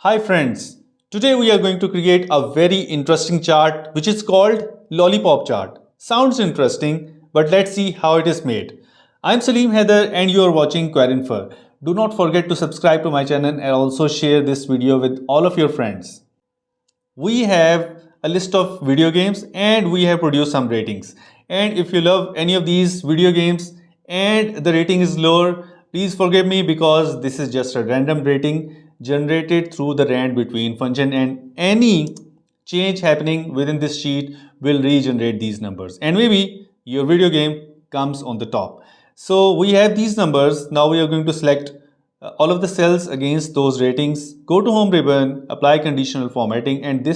Hi friends, today we are going to create a very interesting chart which is called lollipop chart. Sounds interesting, but let's see how it is made. I'm Salim Heather and you are watching Querinfer. Do not forget to subscribe to my channel and also share this video with all of your friends. We have a list of video games and we have produced some ratings. And if you love any of these video games and the rating is lower, please forgive me because this is just a random rating generated through the rand between function, and any change happening within this sheet will regenerate these numbers and maybe your video game comes on the top. So we have these numbers. Now we are going to select all of the cells against those ratings. Go to home ribbon, apply conditional formatting, and this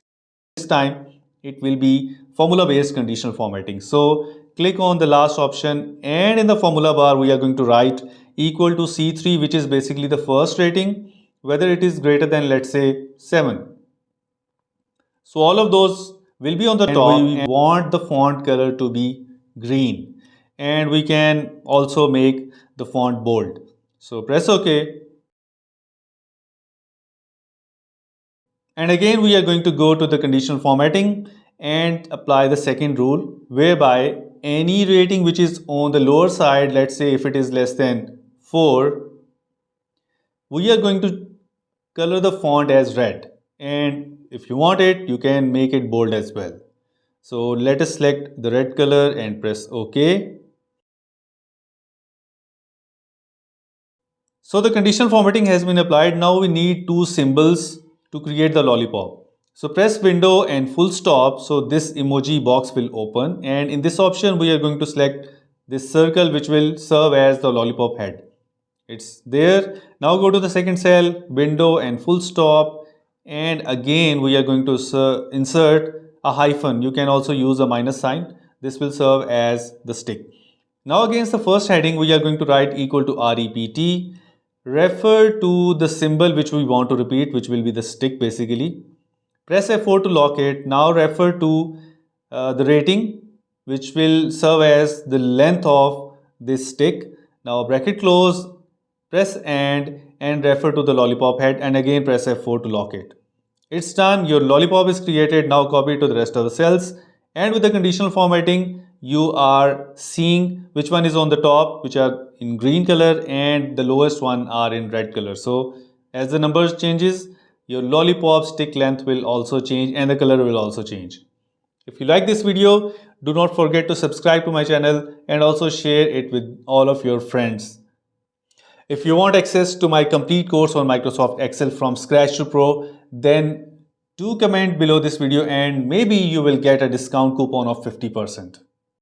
time it will be formula based conditional formatting. So click on the last option and in the formula bar we are going to write equal to C3, which is basically the first rating, whether it is greater than, let's say, 7. So all of those will be on the top and we want the font color to be green, and we can also make the font bold. So press OK. And again, we are going to go to the conditional formatting and apply the second rule, whereby any rating which is on the lower side, let's say if it is less than 4, we are going to color the font as red. And if you want it, you can make it bold as well. So let us select the red color and press OK. So the conditional formatting has been applied. Now we need two symbols to create the lollipop. So press window and full stop, so this emoji box will open, and in this option we are going to select this circle which will serve as the lollipop head. It's there. Now go to the second cell, window and full stop, and again we are going to insert a hyphen. You can also use a minus sign. This will serve as the stick. Now against the first heading we are going to write equal to rept. Refer to the symbol which we want to repeat, which will be the stick basically. Press F4 to lock it. Now refer to the rating, which will serve as the length of this stick. Now bracket close, press and refer to the lollipop head, and again press F4 to lock it. It's done. Your lollipop is created. Now copy it to the rest of the cells, and with the conditional formatting you are seeing which one is on the top, which are in green color, and the lowest one are in red color. So as the numbers changes, your lollipop stick length will also change and the color will also change. If you like this video, do not forget to subscribe to my channel and also share it with all of your friends. If you want access to my complete course on Microsoft Excel from scratch to pro, then do comment below this video and maybe you will get a discount coupon of 50%.